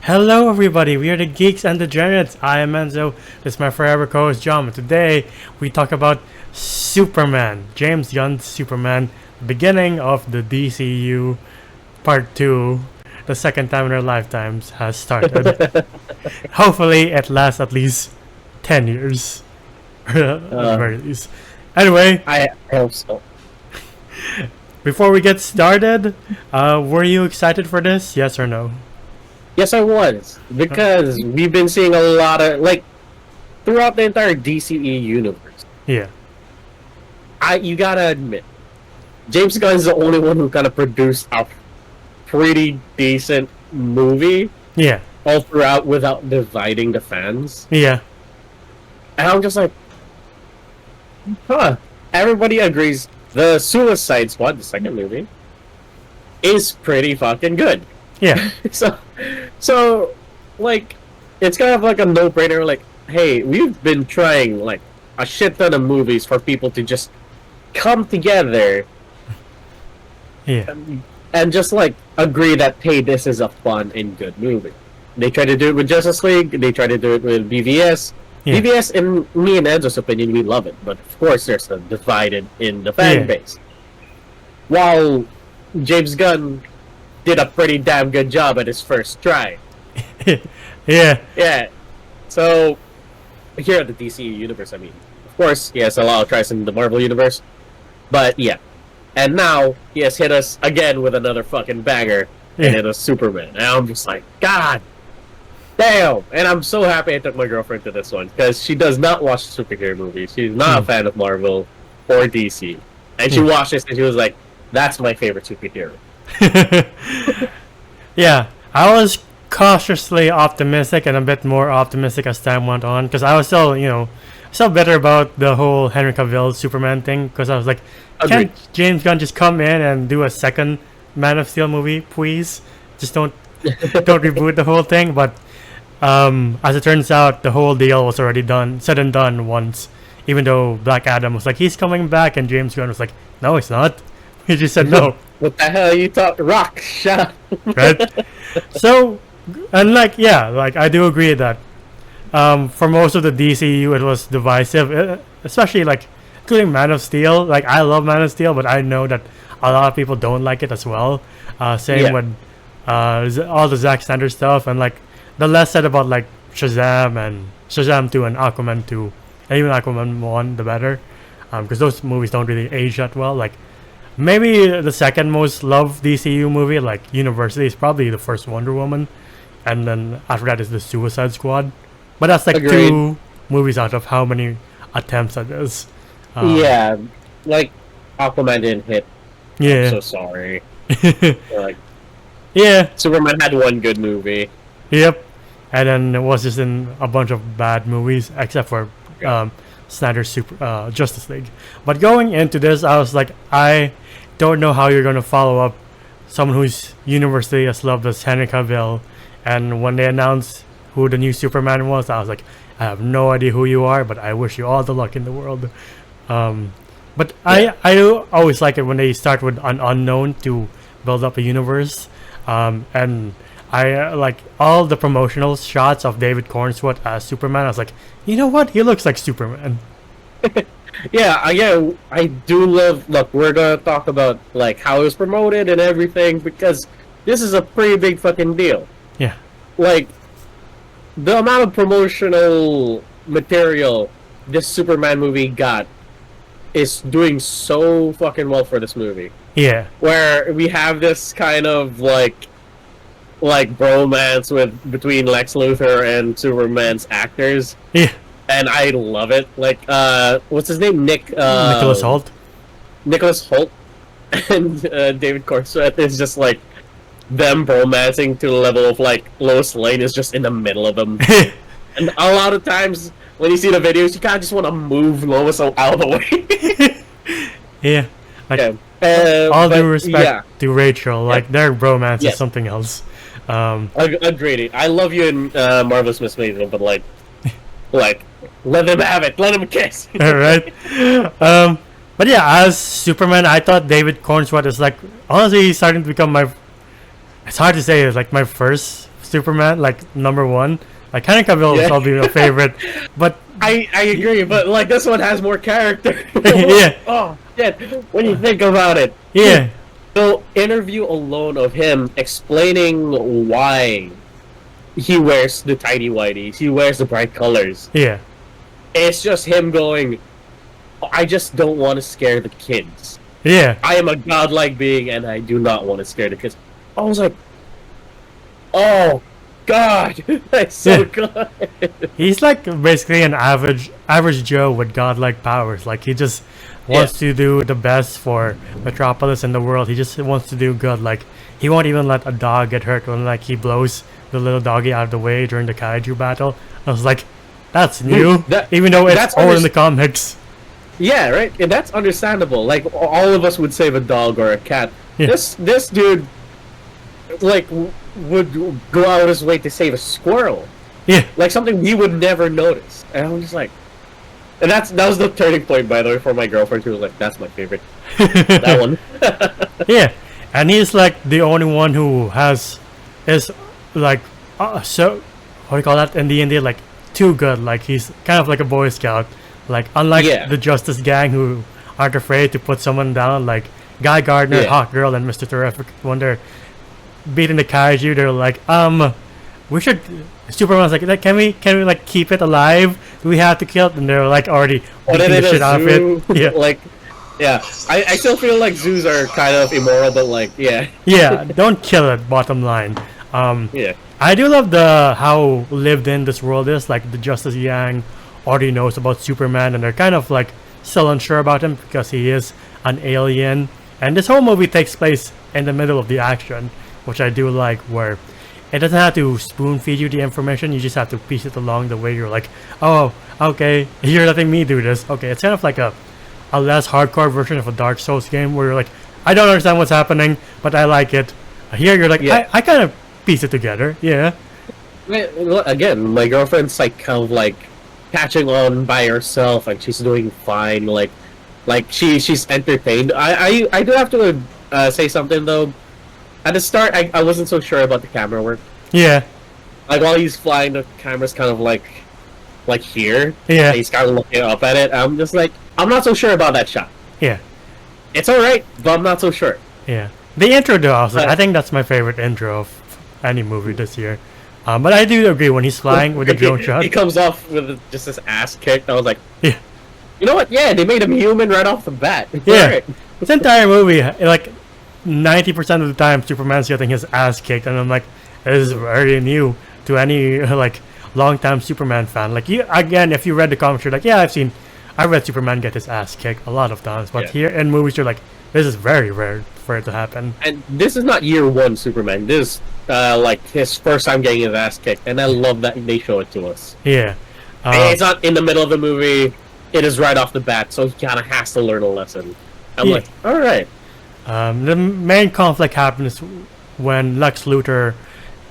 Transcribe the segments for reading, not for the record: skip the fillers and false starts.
Hello, everybody. We are the Geeks and Degenerates. I am Enzo. This is my forever co-host John. And today we talk about Superman, James Gunn's Superman, the beginning of the DCU Part 2. The second time in our lifetimes has started. Hopefully, it lasts at least 10 years, at the very least. Anyway, I hope so. before we get started, were you excited for this? Yes or no? Yes, I was, because we've been seeing a lot of, throughout the entire DCE universe. Yeah. You gotta admit, James Gunn is the only one who kind of produced a pretty decent movie Yeah. all throughout without dividing the fans. Yeah. And I'm just like, everybody agrees the Suicide Squad, the second movie, is pretty fucking good. Yeah. So, it's kind of like a no-brainer. Like, hey, we've been trying a shit ton of movies for people to just come together, Yeah. and just agree that, hey, this is a fun and good movie. They tried to do it with Justice League. They tried to do it with BVS. Yeah. BVS, in me and Enzo's opinion, we love it, but of course, there's a divided in the fan base. While James Gunn did a pretty damn good job at his first try. Yeah. Yeah. So, here at the DC universe, I mean, of course, he has a lot of tries in the Marvel universe. But, yeah. And now, he has hit us again with another fucking banger. Yeah. And hit us Superman. And I'm just like, God damn! And I'm so happy I took my girlfriend to this one. Because she does not watch superhero movies. She's not a fan of Marvel or DC. And she watched this and she was like, that's my favorite superhero. Yeah, I was cautiously optimistic and a bit more optimistic as time went on because I was still better about the whole Henry Cavill Superman thing because I was like, Agreed. can't James Gunn just come in and do a second Man of Steel movie, please? Just don't reboot the whole thing. But as it turns out, the whole deal was already said and done once. Even though Black Adam was like, he's coming back, and James Gunn was like, no, he's not. He just said no. What the hell are you talking? Rock, shut up. Right? So, and I do agree that for most of the DCU it was divisive, especially including Man of Steel. I love Man of Steel, but I know that a lot of people don't like it as well. Same with all the Zack Snyder stuff, and the less said about Shazam and Shazam 2 and Aquaman 2, and even Aquaman 1, the better, because those movies don't really age that well. Maybe the second most loved DCU movie, University, is probably the first Wonder Woman, and then after that is the Suicide Squad. But that's Agreed. 2 movies out of how many attempts at this. Yeah, Aquaman didn't hit. Yeah. I'm so sorry. Yeah. Superman had one good movie. Yep. And then it was just in a bunch of bad movies, except for Snyder's Justice League. But going into this, I was like, I don't know how you're going to follow up someone who's universally as loved as Henry Cavill. And when they announced who the new Superman was, I was like, I have no idea who you are, but I wish you all the luck in the world. But I always like it when they start with an unknown to build up a universe. And I like all the promotional shots of David Cornsworth as Superman. I was like, you know what? He looks like Superman. Yeah, I do love. Look, we're gonna talk about how it was promoted and everything because this is a pretty big fucking deal. Yeah. The amount of promotional material this Superman movie got is doing so fucking well for this movie. Yeah. Where we have this kind of bromance between Lex Luthor and Superman's actors. Yeah. And I love it. What's his name? Nicholas Hoult. Nicholas Hoult and David Cornsworth is just them romancing to the level of Lois Lane is just in the middle of them. And a lot of times when you see the videos, you kind of just want to move Lois out of the way. Yeah. All due respect to Rachel, their bromance is something else. Agreed. I love you in Marvelous Miss Maisel, but let them have it. Let them kiss. All right. But yeah, as Superman, I thought David Cornsworth is honestly he's starting to become my. It's hard to say. It's my first Superman, like #1. Like Henry Cavill is probably a favorite, but I agree, but like this one has more character. Yeah. Oh shit! When you think about it. yeah, So interview alone of him explaining why he wears the tidy whities, he wears the bright colors. yeah, It's just him going, I just don't want to scare the kids. yeah, I am a godlike being and I do not want to scare the kids. I was like, oh god, that's so good. he's like basically an average Joe with godlike powers. Like he just wants to do the best for Metropolis and the world. He just wants to do good. Like he won't even let a dog get hurt when like he blows the little doggy out of the way during the kaiju battle. I was like, that's new, even though it's all in the comics. Yeah, right. And that's understandable. Like all of us would save a dog or a cat. Yeah. This dude, like, would go out of his way to save a squirrel. Yeah, Like something we would never notice. And I was just like, and that was the turning point, by the way, for my girlfriend. She was like, "That's my favorite." That one. yeah, and he's like the only one who is like so what do you call that in D&D, like too good. Like he's kind of like a Boy Scout. Like unlike the Justice Gang who aren't afraid to put someone down, like Guy Gardner, Hawk Girl, and Mr. Terrific, when they're beating the kaiju, they're like, we should. Superman's like, can we like keep it alive? Do we have to kill it? And they're like already beating the shit out of it. Yeah, Like, yeah. I still feel like zoos are kind of immoral, but like, yeah. yeah. Don't kill it. Bottom line. Yeah. I do love how lived in this world is. Like the Justice Yang already knows about Superman, and they're kind of like still unsure about him because he is an alien. And this whole movie takes place in the middle of the action, which I do like, where it doesn't have to spoon feed you the information. You just have to piece it along the way. You're like, oh, okay, you're letting me do this. Okay, it's kind of like a less hardcore version of a Dark Souls game where you're like, I don't understand what's happening, but I like it. Here you're like, I kind of piece it together. Yeah. Again, my girlfriend's like kind of like catching on by herself, and she's doing fine. Like she's entertained. I do have to say something though. At the start, I wasn't so sure about the camera work. Yeah. Like while he's flying, the camera's kind of like here. Yeah. And he's kind of looking up at it. I'm just like, I'm not so sure about that shot. Yeah. It's alright, but I'm not so sure. Yeah. The intro though, I think that's my favorite intro of any movie this year. But I do agree when he's flying with the drone shot. He comes off with just his ass kicked. I was like, yeah. You know what? Yeah, they made him human right off the bat. Yeah. Right. This entire movie, like 90% of the time, Superman's getting his ass kicked, and I'm like, this is very new to any like long-time Superman fan. Like again, if you read the comics, you're like, yeah, I've read Superman get his ass kicked a lot of times, but here in movies, you're like, this is very rare for it to happen. And this is not year one Superman. This like his first time getting his ass kicked, and I love that they show it to us. Yeah. It's not in the middle of the movie. It is right off the bat, so he kind of has to learn a lesson. I'm like, all right. The main conflict happens when Lex Luthor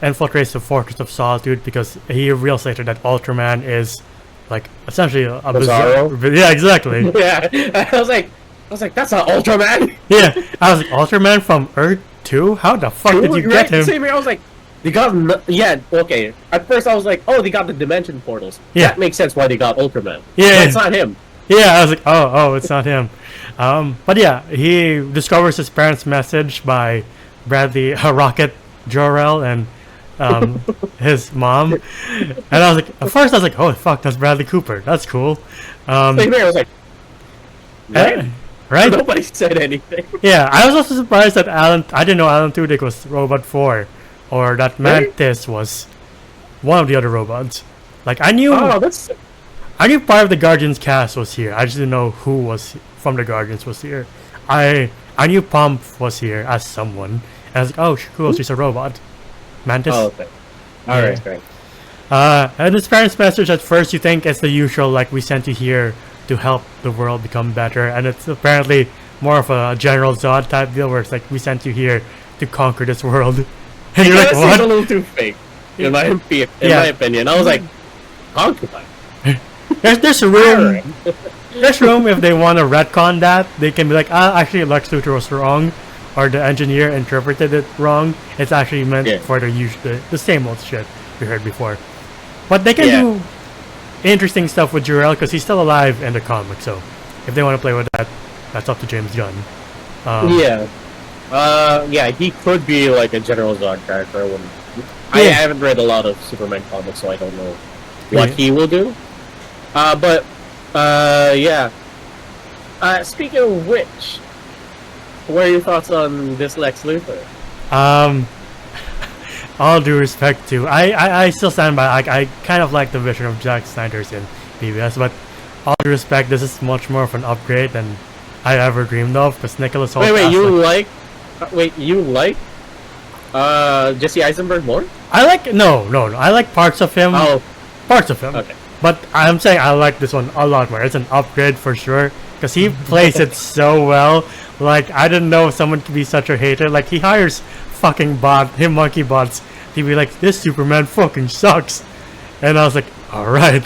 infiltrates the Fortress of Solitude because he realizes later that Ultraman is like essentially a Bizarro? Yeah, exactly. Yeah, I was like, that's not Ultraman. Yeah, I was like, Ultraman from Earth 2? How the fuck did you get him? Same here. I was like, they got okay. At first I was like, oh, they got the dimension portals. Yeah, that makes sense why they got Ultraman. Yeah, but it's not him. Yeah, I was like, oh, it's not him. But yeah, he discovers his parents' message by Bradley Rocket Jor-El and his mom. And I was like, at first I was like, oh fuck, that's Bradley Cooper. That's cool. Same here. I was like, right? Nobody said anything. Yeah, I was also surprised that I didn't know Alan Tudyk was Robot 4, or that Mantis was one of the other robots. Like I knew part of the Guardians cast was here. I just didn't know who was from the Guardians was here. I knew Pomp was here as someone. And I was like, oh, cool, she's a robot. Mantis. Oh, okay. Alright, great. And his parents' message at first you think it's the usual, like, we sent you here to help the world become better, and it's apparently more of a General Zod type deal where it's like, we sent you here to conquer this world. And you're like, what? It's a little too fake, in my opinion. I was like, concubine. There's room. There's room if they want to retcon that. They can be like, actually Lex Luthor was wrong. or the engineer interpreted it wrong. It's actually meant Yeah. for the same old shit we heard before. But they can Yeah. do interesting stuff with Jor-El because he's still alive in the comic. So if they want to play with that, that's up to James Gunn. Yeah. Yeah, he could be like a General Zod character. I Yeah. haven't read a lot of Superman comics, so I don't know what Yeah. he will do. Yeah. Speaking of which, what are your thoughts on this Lex Luthor? All due respect to I still stand by I kind of like the vision of Zack Snyder's in BVS, but all due respect, this is much more of an upgrade than I ever dreamed of. Because Nicholas Hoult. You like Jesse Eisenberg more? I like no. I like parts of him. Oh, Parts of him. okay. But I'm saying I like this one a lot more. It's an upgrade for sure because he plays it so well. Like I didn't know someone could be such a hater. Like he hires fucking monkey bots to be like, this Superman fucking sucks, and I was like, all right.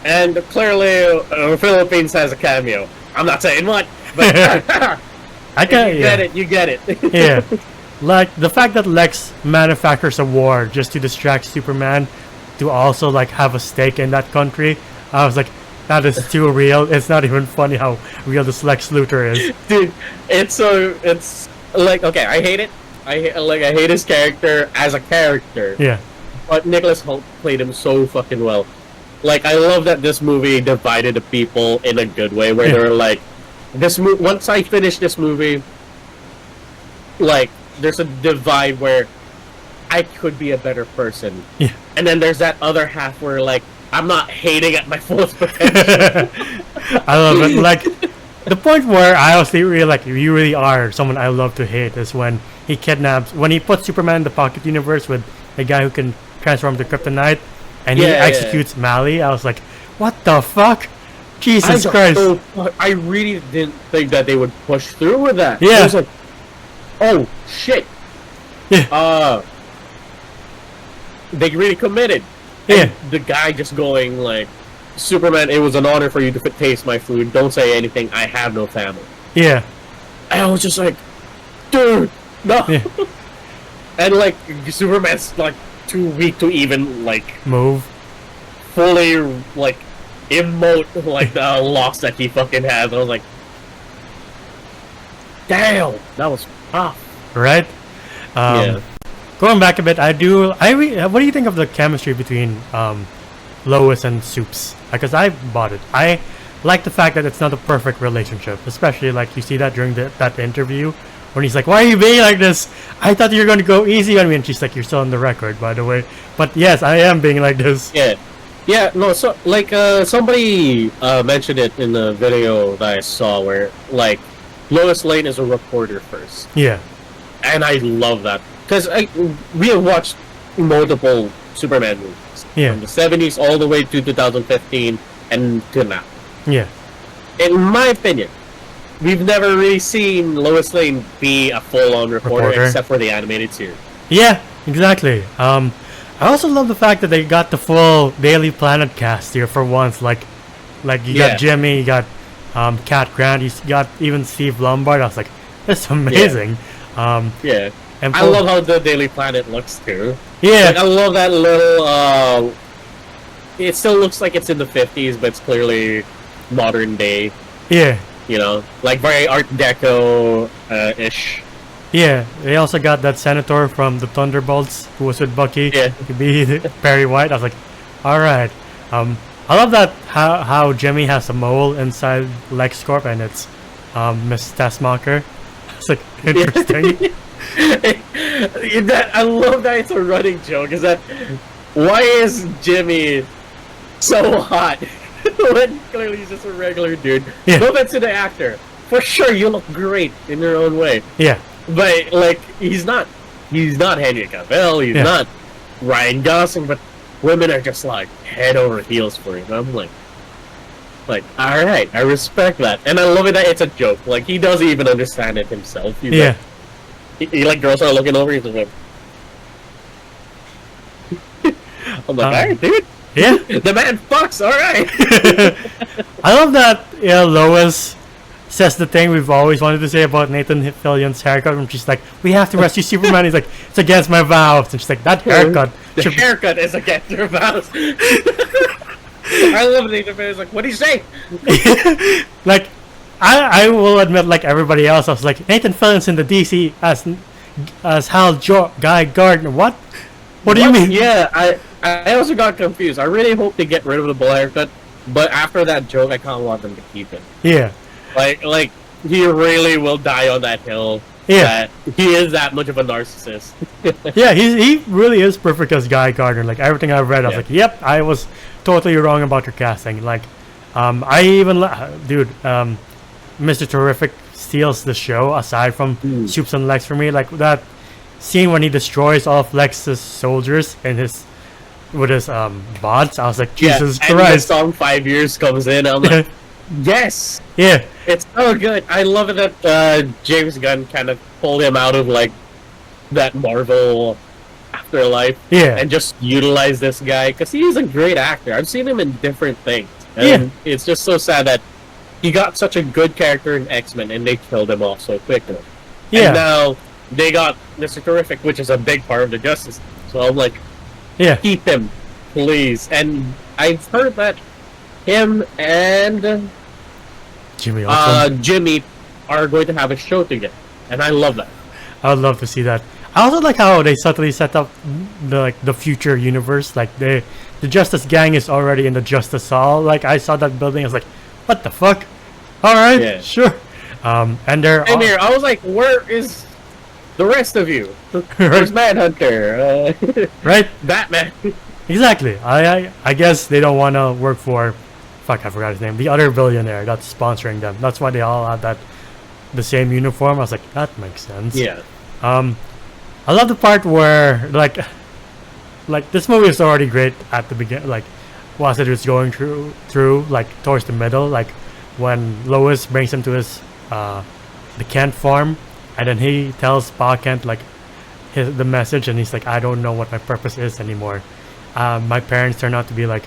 And clearly, Philippines has a cameo. I'm not saying what, but I can you get it. Yeah, like the fact that Lex manufactures a war just to distract Superman to also like have a stake in that country. I was like, that is too real. It's not even funny how real this Lex Luthor is. Dude, it's like, okay, I hate it. I hate his character as a character. Yeah, But Nicholas Hoult played him so fucking well. Like, I love that this movie divided the people in a good way, where Yeah. they're like, once I finish this movie, like, there's a divide where I could be a better person. yeah. And then there's that other half where, like, I'm not hating at my fullest potential. I love it. Like the point where I honestly really like you really are someone I love to hate is when he puts Superman in the pocket universe with a guy who can transform to kryptonite, and he executes Mali. I was like, what the fuck? Jesus Christ! I really didn't think that they would push through with that. Yeah. I was like, oh shit. Yeah. They really committed. Yeah. And the guy just going like, Superman, it was an honor for you to taste my food. Don't say anything. I have no family. Yeah. And I was just like, dude, no. Yeah. And like, Superman's like too weak to even like Move. fully like emote like the loss that he fucking has. I was like, damn, that was tough. Right. Yeah. Going back a bit, what do you think of the chemistry between Lois and Supes? Because I bought it. I like the fact that it's not a perfect relationship, especially like you see that during that interview when he's like, "Why are you being like this? I thought you were going to go easy on me," and she's like, "You're still on the record, by the way." But yes, I am being like this. Yeah, no, so like somebody mentioned it in the video that I saw where like Lois Lane is a reporter first. Yeah. And I love that. Because we have watched multiple Superman movies. Yeah. From the 70s all the way to 2015 and to now. Yeah. In my opinion, we've never really seen Lois Lane be a full-on reporter except for the animated series. Yeah, exactly. I also love the fact that they got the full Daily Planet cast here for once. Like you got Jimmy, you got Cat Grant, you got even Steve Lombard. I was like, that's amazing. Yeah. And I love how the Daily Planet looks too. Yeah. Like, I love that little it still looks like it's in the 50s, but it's clearly modern day. Yeah. You know, like very Art Deco ish. Yeah, they also got that senator from the Thunderbolts who was with Bucky to be Perry White. I was like, all right. I love that how Jimmy has a mole inside LexCorp and it's Miss Tessmacher. It's like interesting. I love that it's a running joke. Is that why is Jimmy so hot when clearly he's just a regular dude? Yeah. No offense to the actor. For sure, you look great in your own way. Yeah. But like he's not Henry Cavill, he's not Ryan Gosling, but women are just like head over heels for him. I'm like alright, I respect that. And I love it that it's a joke. Like he doesn't even understand it himself. He's he like girls are looking over, he's like I'm like, alright, dude. Yeah. The man fucks, alright. I love that Lois says the thing we've always wanted to say about Nathan Fillion's haircut, and she's like, "We have to rescue Superman." He's like, "It's against my vows," and she's like, "That haircut." The haircut is against your vows. I love Nathan Fillion's like, what do you say? Like, I will admit, like everybody else, I was like, Nathan Fillion's in the DC as Guy Gardner. What? What do you mean? Yeah, I also got confused. I really hope they get rid of the bowl haircut, but after that joke, I kind of want them to keep it. Yeah. Like he really will die on that hill. Yeah. That he is that much of a narcissist. Yeah, he really is perfect as Guy Gardner. Like everything I've read, I was like, yep, I was totally wrong about your casting. Like, I even, dude, Mr. Terrific steals the show aside from Soups and Lex for me. Like that scene when he destroys all of Lex's soldiers and with his bots. I was like, Jesus and Christ! the song 5 Years comes in. I'm like, yes. Yeah. It's so good. I love it that James Gunn kind of pulled him out of like that Marvel afterlife, and just utilized this guy because he's a great actor. I've seen him in different things, and it's just so sad that he got such a good character in X-Men and they killed him off so quickly. Yeah. And now they got Mr. Terrific, which is a big part of the Justice League. So I'm like, keep him, please. And I've heard that him and Jimmy are going to have a show together, and I love that. I would love to see that. I also like how they subtly set up the future universe. Like the Justice Gang is already in the Justice Hall. Like I saw that building, I was like, what the fuck? All right, sure. And they're here. I was like, where is the rest of you? Where's Manhunter? Right, Batman. Exactly. I guess they don't want to work for. Fuck, I forgot his name. The other billionaire that's sponsoring them. That's why they all have the same uniform. I was like, that makes sense. Yeah. I love the part where like this movie is already great at the beginning. Like, once it was going through like towards the middle, like when Lois brings him to his the Kent farm, and then he tells Pa Kent like the message, and he's like, I don't know what my purpose is anymore. My parents turned out to be like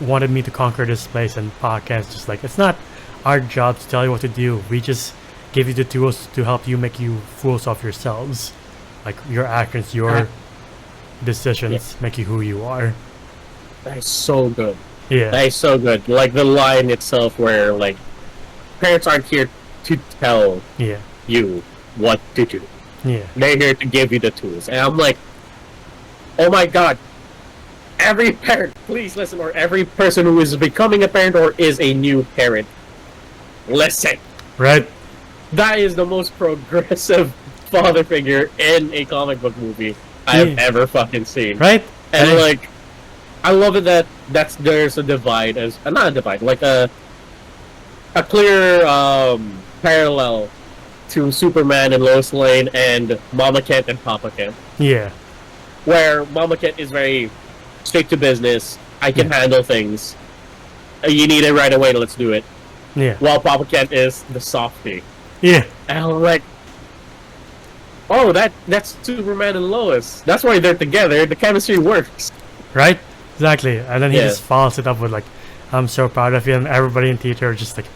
wanted me to conquer this place, and Pa Kent's just like, it's not our job to tell you what to do. We just give you the tools to help you make you fools of yourselves. Like your actions, your decisions make you who you are. That is so good. Yeah. That is so good. Like the line itself where like parents aren't here to tell you what to do. Yeah. They're here to give you the tools. And I'm like, oh my god. Every parent, please listen, or every person who is becoming a parent or is a new parent, listen. Right. That is the most progressive father figure in a comic book movie I've ever fucking seen. Right. And like, I love it that there's a divide, as not a divide, like a clear parallel to Superman and Lois Lane and Mama Kent and Papa Kent. Yeah. Where Mama Kent is very straight to business. I can handle things. You need it right away. Let's do it. Yeah. While Papa Kent is the softie. Yeah. And I'm like, oh, that's Superman and Lois. That's why they're together. The chemistry works. Right. Exactly. And then he just follows it up with like, I'm so proud of you, and everybody in theater are just like,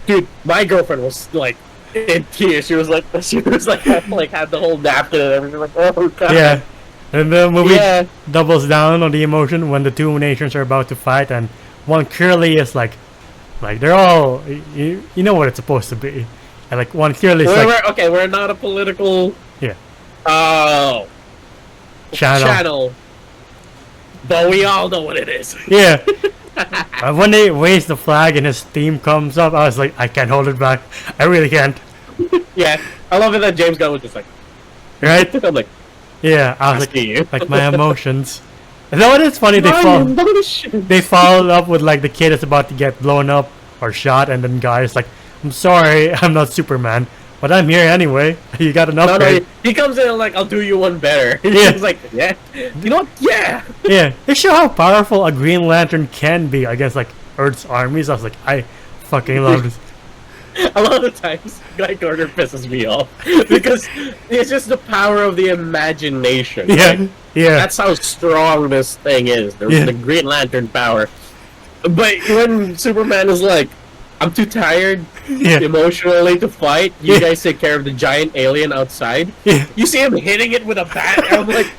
dude, my girlfriend was like in tears. She was like had the whole napkin and everything. Like, oh god. Yeah. And the movie doubles down on the emotion when the two nations are about to fight, and one clearly is like they're all you know what it's supposed to be, and like one clearly is we're not a political channel, but we all know what it is. Yeah. When they raise the flag and his theme comes up, I was like, I can't hold it back. I really can't. Yeah, I love it that James Gunn was just like, right. I'm like, yeah, I was like my emotions. And then it's funny, they followed up with like the kid is about to get blown up or shot, and then guy's like, I'm sorry, I'm not Superman, but I'm here anyway. You got an upgrade. No, he comes in and like, I'll do you one better. Yeah. He's like, yeah. You know what? Yeah. Yeah. They show how powerful a Green Lantern can be against like Earth's armies. I was like, I fucking love this. A lot of times, Guy Gardner pisses me off because it's just the power of the imagination. Yeah. Like, yeah. That's how strong this thing is. There's the Green Lantern power. But when Superman is like, I'm too tired Yeah. emotionally to fight. You Yeah. guys take care of the giant alien outside. Yeah. You see him hitting it with a bat, and I'm like,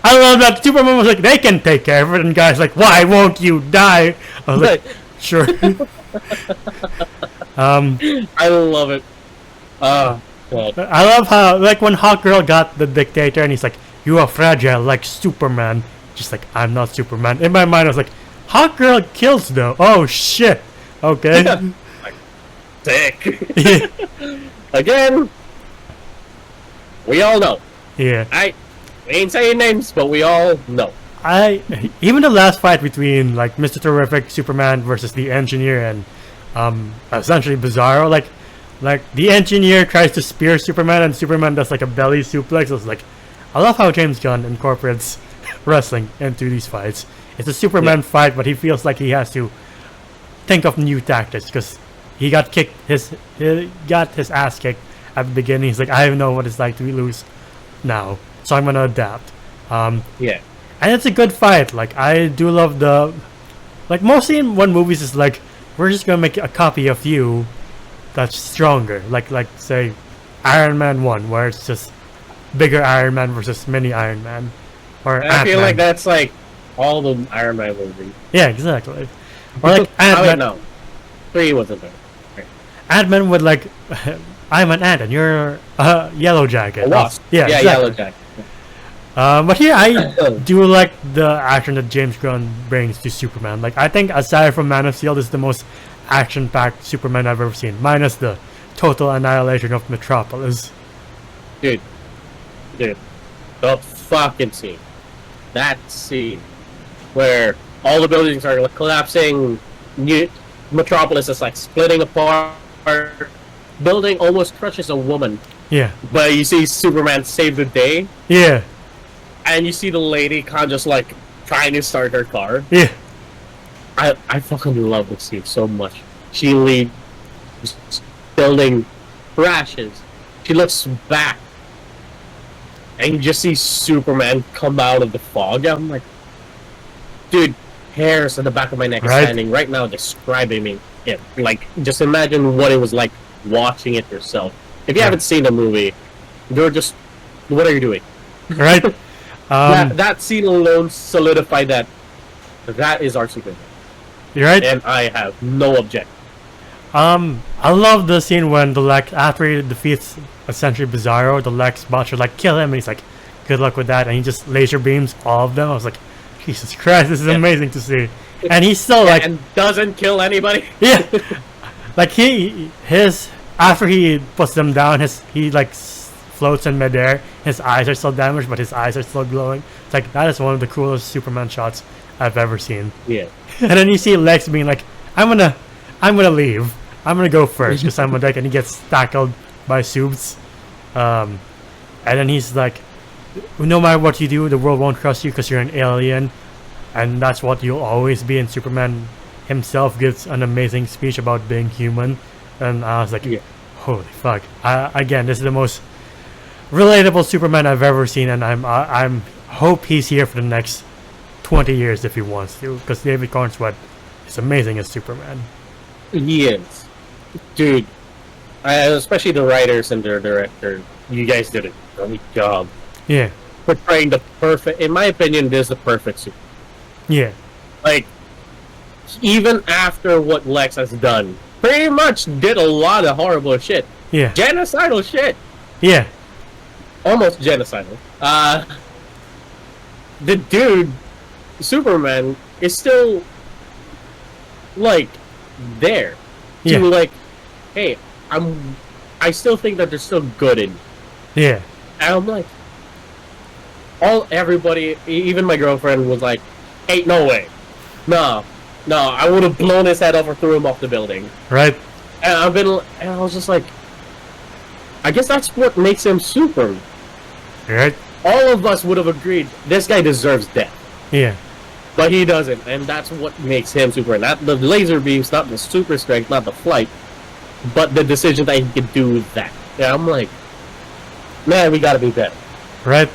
I love that Superman was like, they can take care of it, and guys like, why won't you die? I was like, sure. I love it. God. I love how, like, when Hawkgirl got the dictator, and he's like, you are fragile like Superman. Just like, I'm not Superman. In my mind, I was like, Hawkgirl kills though. Oh shit. Okay. Like, sick. Yeah. Again, we all know. Yeah. We ain't saying names, but we all know. Even the last fight between like Mr. Terrific, Superman versus the Engineer, and essentially Bizarro, like the Engineer tries to spear Superman, and Superman does like a belly suplex. I was like, I love how James Gunn incorporates wrestling into these fights. It's a Superman fight, but he feels like he has to think of new tactics because he got his ass kicked at the beginning. He's like, I don't know what it's like to lose now, so I'm gonna adapt. Yeah. And it's a good fight. Like, I do love the, like, mostly in one movies is like, we're just gonna make a copy of you that's stronger. Like say Iron Man 1, where it's just bigger Iron Man versus mini Iron Man, or And I feel Ant-Man. like that's like all the Iron Man movies. Yeah, exactly. Or like Oh, wait, Ant-Man. no. 3 wasn't there. Ant-Man would like, I'm an ant and you're a Yellow Jacket. A Wasp. Yeah, exactly. Yellow Jacket. But here I do like the action that James Gunn brings to Superman. Like, I think aside from Man of Steel, this is the most action-packed Superman I've ever seen, minus the total annihilation of Metropolis. Dude, the fucking scene. That scene where all the buildings are like collapsing, Metropolis is like splitting apart, building almost crushes a woman, Yeah, but you see Superman save the day, yeah, and you see the lady kind of just like trying to start her car. yeah, I fucking love this scene so much. She leaves, building crashes. She looks back, and you just see Superman come out of the fog. I'm like, dude, hairs on the back of my neck is Right. standing right now describing me. It. Like, just imagine what it was like watching it yourself. If you Yeah. haven't seen the movie, you're just, what are you doing? right? That scene alone solidified that is our Superman. You're right. And I have no objection. I love the scene when the Lex, after he defeats essentially Bizarro, the Lex bots are like, kill him, and he's like, good luck with that, and he just laser beams all of them. I was like, Jesus Christ, this is amazing to see. And he's still like, and doesn't kill anybody. yeah, like after he puts them down, he like floats in midair. His eyes are still damaged, but his eyes are still glowing. It's like, that is one of the coolest Superman shots I've ever seen. Yeah. And then you see Lex being like, I'm gonna leave. I'm gonna go first because I'm a dick, and he gets tackled by Subs. And then he's like, no matter what you do, the world won't trust you because you're an alien, and that's what you'll always be. And Superman himself gives an amazing speech about being human, and I was like, holy fuck! Again, this is the most relatable Superman I've ever seen, and I'm hope he's here for the next 20 years if he wants to, because David Cornsweet is amazing as Superman. He is. Dude, especially the writers and their director, you guys did a great job Yeah, portraying the perfect, in my opinion, this is the perfect Superman. yeah, Like, even after what Lex has done, pretty much did a lot of horrible shit. yeah, Genocidal shit. yeah, Almost genocidal. The dude, Superman, is still, like, there. yeah, To, like, hey, I still think that there's still good in me. yeah, And I'm like, everybody, even my girlfriend was like, hey, no way. No, I would have blown his head off or threw him off the building. right, And I was just like, I guess that's what makes him Superman. right, All of us would have agreed, this guy deserves death. yeah, But he doesn't, and that's what makes him Superman. Not the laser beams, not the super strength, not the flight, but the decision that he could do that. Yeah, I'm like, man, we gotta be better. right.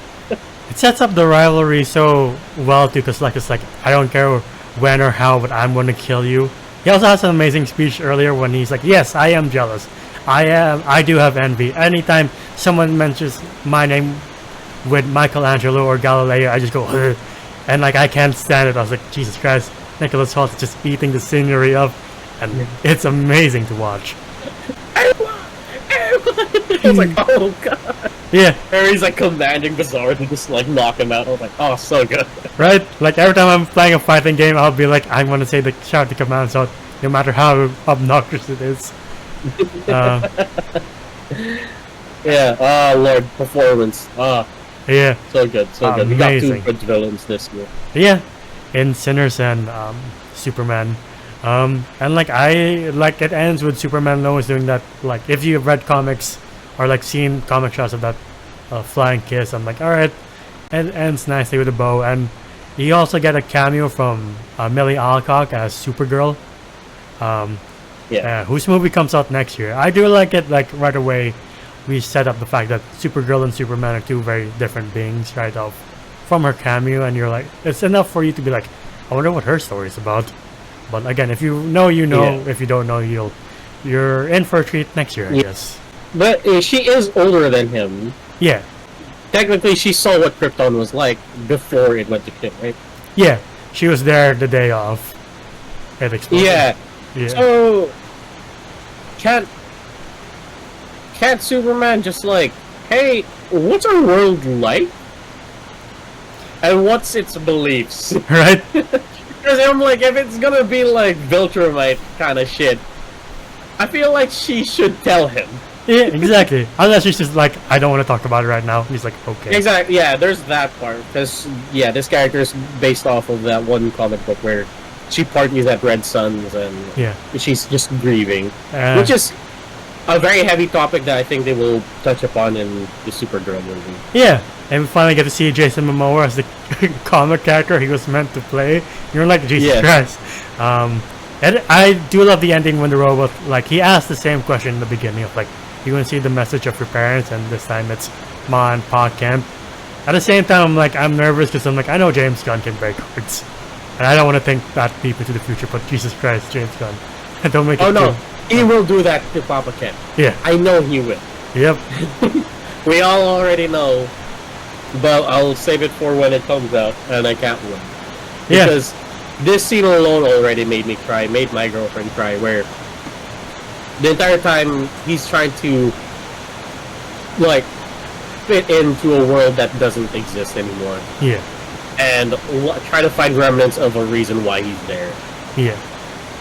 It sets up the rivalry so well too, because like it's like, I don't care when or how, but I'm gonna kill you. He also has an amazing speech earlier when he's like, "Yes, I am jealous. I do have envy. Anytime someone mentions my name with Michelangelo or Galileo, I just go, ugh. And like I can't stand it." I was like, Jesus Christ, Nicholas Hoult is just eating the scenery up, and it's amazing to watch. It's like, oh god. Yeah, Or he's like commanding Bizarre to just like knock him out. I was like, oh, so good. right? Like every time I'm playing a fighting game, I'll be like, I'm gonna say shout the commands out, no matter how obnoxious it is. Yeah, oh lord, performance. Ah, Yeah, so good, so good. We got two Amazing. good villains this year. yeah, in Sinners and Superman. And like it ends with Superman always doing that. Like if you've read comics or like seen comic shots of that flying kiss, I'm like, all right, it ends nicely with a bow. And you also get a cameo from Millie Alcock as Supergirl. Yeah. Whose movie comes out next year? I do like it. Like right away, we set up the fact that Supergirl and Superman are two very different beings, right off from her cameo, and you're like, it's enough for you to be like, I wonder what her story is about. But again, if you know, you know. Yeah. If you don't know, you're in for a treat next year, I Yeah. guess. But she is older than him. Yeah, Technically, she saw what Krypton was like before it went to shit, right? yeah. She was there the day of it exploded. Yeah. Yeah. So can't Superman just like, hey, what's our world like? And what's its beliefs? Right. Because I'm like, if it's gonna be like Viltrumite kind of shit, I feel like she should tell him. Yeah, exactly. Unless she's just like, I don't want to talk about it right now. He's like, okay. Exactly. Yeah, there's that part. Because yeah, this character is based off of that one comic book where she parties at Red Sun's and Yeah. she's just grieving, Uh, which is a very heavy topic that I think they will touch upon in the Supergirl movie. Yeah, and we finally get to see Jason Momoa as the comic character he was meant to play. You're like, Jesus Yeah. Christ. And I do love the ending when the robot, like, he asked the same question in the beginning of, like, you want to see the message of your parents, and this time it's Ma and Pa Kent. At the same time, I'm like, I'm nervous because I'm like, I know James Gunn can break hearts. And I don't want to think that deep into the future, but Jesus Christ, James Gunn. Don't make it Oh no, too- he will do that to Papa Kent. Yeah, I know he will. yep. We all already know, but I'll save it for when it comes out, and I can't wait. Yeah. Because this scene alone already made me cry, made my girlfriend cry, where the entire time he's trying to, like, fit into a world that doesn't exist anymore, Yeah, and try to find remnants of a reason why he's there. yeah.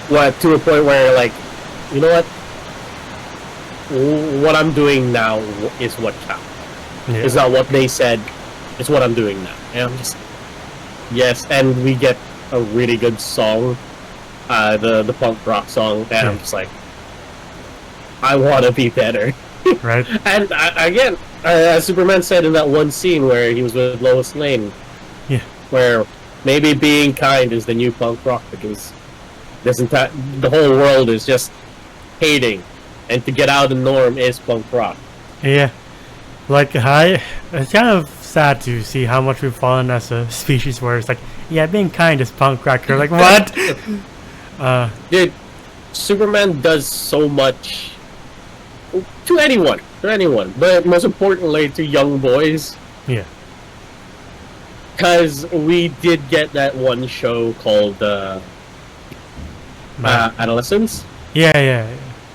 What, to a point where, like, you know what? What I'm doing now is what counts. Yeah. It's not what they said, it's what I'm doing now. And I'm just, yes, and we get a really good song, the punk rock song, and I'm just like, I want to be better. Right? And again, as Superman said in that one scene where he was with Lois Lane, Yeah. where maybe being kind is the new punk rock, because the whole world is just hating, and to get out of the norm is punk rock. Yeah. Like, it's kind of sad to see how much we've fallen as a species where it's like, yeah, being kind is punk rock. You're like, what? Dude, Superman does so much to anyone, but most importantly to young boys, Yeah. because we did get that one show called Adolescence, Yeah, yeah.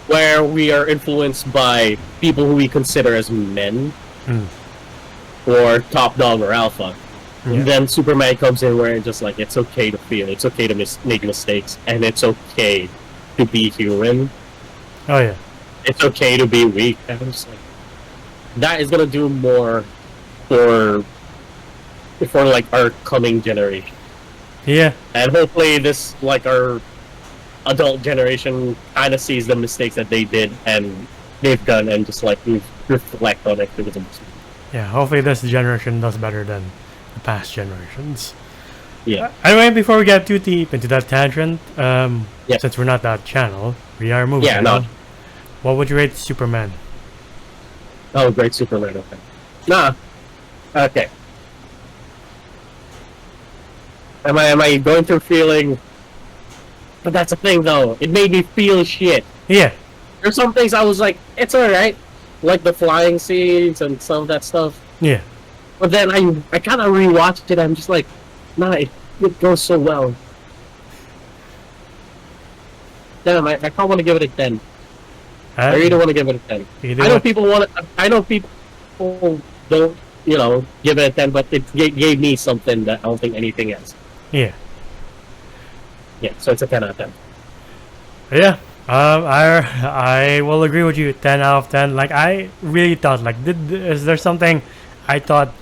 where we are influenced by people who we consider as men, Mm. or top dog or alpha. Yeah. And then Superman comes in where it's just like, it's okay to feel, it's okay to make mistakes, and it's okay to be human. Oh, yeah. It's okay to be weak. And I'm just like, that is gonna do more for like our coming generation, Yeah. and hopefully this, like, our adult generation kind of sees the mistakes that they did and they've done, and just like we reflect on it. Yeah. Hopefully this generation does better than the past generations. Yeah. Anyway, before we get too deep into that tangent, Yeah. since we're not that channel, we are a movie Yeah, channel. no. What would you rate Superman? Oh, great Superman. Okay. Nah. Okay. Am I going through feeling But that's the thing, though. It made me feel shit. Yeah. There's some things I was like, it's alright. Like the flying scenes and some of that stuff. Yeah. But then I kind of rewatched it. I'm just like, nah, it goes so well. Damn, I can't want to give it a 10. I really want to give it a 10. I know people want to. I know people don't, give it a 10, but it gave me something that I don't think anything else. Yeah. Yeah, so it's a 10 out of 10. Yeah. I will agree with you. 10 out of 10. Like, I really thought, like, is there something I thought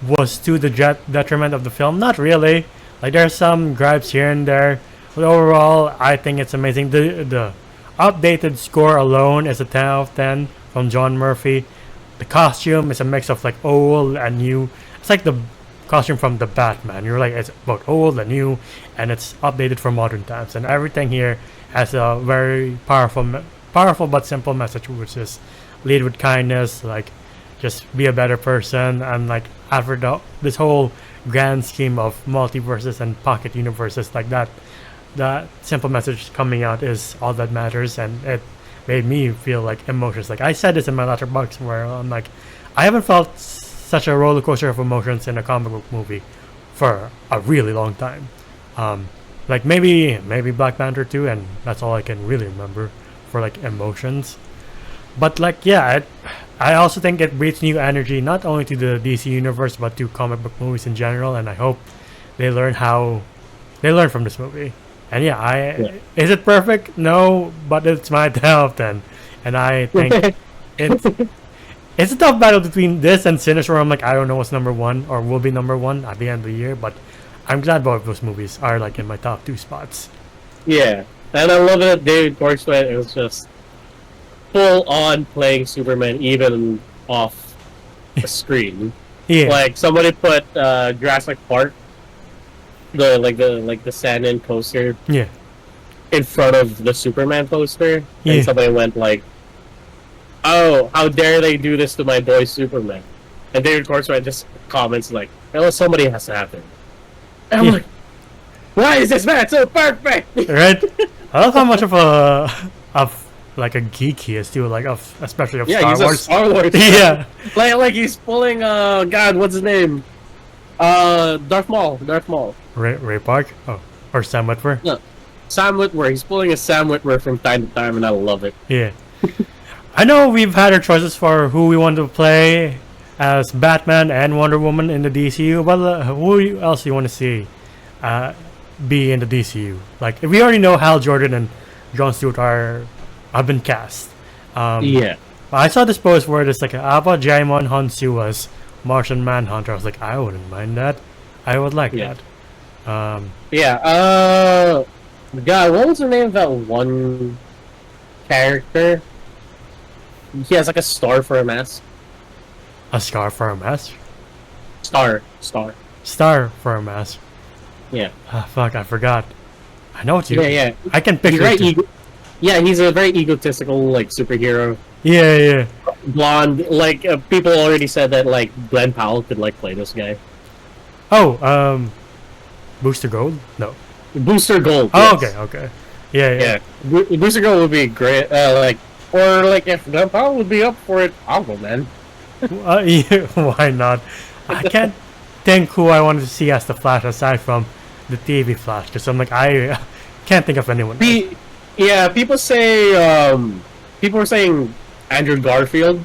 was to the detriment of the film? Not really. Like, there's some gripes here and there, but overall, I think it's amazing. The updated score alone is a 10 out of 10 from John Murphy. The costume is a mix of like old and new. It's like the costume from the Batman. You're like, it's both old and new, and it's updated for modern times. And everything here has a very powerful but simple message, which is lead with kindness, like just be a better person. And like after this whole grand scheme of multiverses and pocket universes, like that simple message coming out is all that matters. And it made me feel like emotions. Like I said this in my letterbox, where I'm like, I haven't felt such a roller coaster of emotions in a comic book movie for a really long time. Like maybe Black Panther 2, and that's all I can really remember for like emotions. But like, yeah, I also think it breathes new energy not only to the DC universe but to comic book movies in general, and I hope they learn from this movie. And yeah, is it perfect? No, but it's my 10 out of 10. And I think it's a tough battle between this and Sinister, where I'm like, I don't know what's number one or will be number one at the end of the year, but I'm glad both of those movies are like in my top 2 spots. Yeah, and I love that David Cornswet was just full on playing Superman even off the screen. Yeah. Like somebody put Jurassic Park, the Sandin poster, Yeah. in front of the Superman poster, Yeah. and somebody went like, "Oh, how dare they do this to my boy Superman?" And David Cornswet just comments like, "Well, somebody has to have it." And I'm like, "Why is this man so perfect?" Right? I love how much of a geek he is too, like especially of Star he's Wars. a Star Wars. Yeah. like he's pulling God, what's his name? Darth Maul. Ray Park? Oh, or Sam Witwer? No, Sam Witwer. He's pulling a Sam Witwer from time to time, and I love it. Yeah. I know we've had our choices for who we want to play as Batman and Wonder Woman in the DCU, but who else do you want to see be in the DCU? Like, we already know Hal Jordan and Jon Stewart have been cast. Yeah. I saw this post where it's like, how about Jaimon Hansu as Martian Manhunter? I was like, I wouldn't mind that. I would like that. God, what was the name of that one character? He has like a star for a mask. A scar for a mask? Star. Star for a mask. Yeah. Ah, fuck, I forgot. I know what you. Yeah. I can picture it. He's a very egotistical like superhero. Yeah. Blonde. Like people already said that like Glenn Powell could like play this guy. Oh, Booster Gold? No. Booster Gold. Oh, yes. okay. Yeah. Booster Gold would be great. Or like if Glenn Powell would be up for it, I'll go, man. Yeah, why not? I can't think who I wanted to see as the Flash aside from the TV Flash, because I'm like, I can't think of anyone else. Yeah, people were saying Andrew Garfield.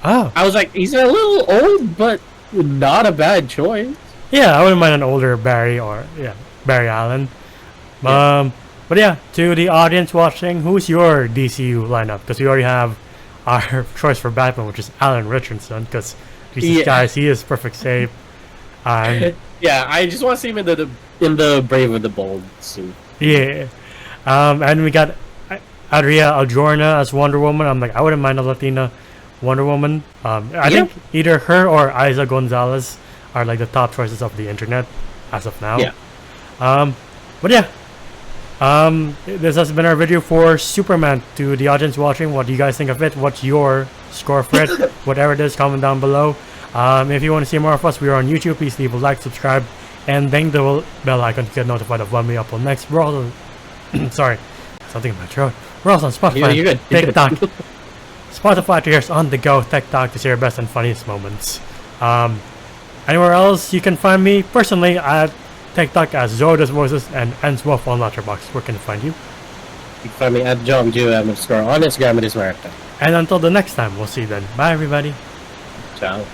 Oh. I was like, he's a little old, but not a bad choice. Yeah, I wouldn't mind an older Barry Allen. Yeah. But yeah, to the audience watching, who's your DCU lineup? Because we already have our choice for Batman, which is Alan Richardson, because guys, he is perfect shape. Yeah, I just want to see him in the Brave and the Bold suit. Yeah. And we got Adria Arjona as Wonder Woman. I'm like, I wouldn't mind a Latina Wonder Woman. I think either her or Isa Gonzalez are like the top choices of the internet as of now. Yeah. But yeah. This has been our video for Superman. To the audience watching, what do you guys think of it? What's your score for it? Whatever it is, comment down below. If you want to see more of us, we are on YouTube. Please leave a like, subscribe, and ding the bell icon to get notified of when we upload next. We're also Sorry, something in my throat. We're also on Spotify, You're good. TikTok, Spotify to hear on the go, TikTok to see your best and funniest moments. Anywhere else you can find me personally at TikTok as Zodas Voices and Enswolf on Letterboxd. Where can I find you? You can find me at JohnJu__ on Instagram. It is where. And until the next time, we'll see you then. Bye, everybody. Ciao.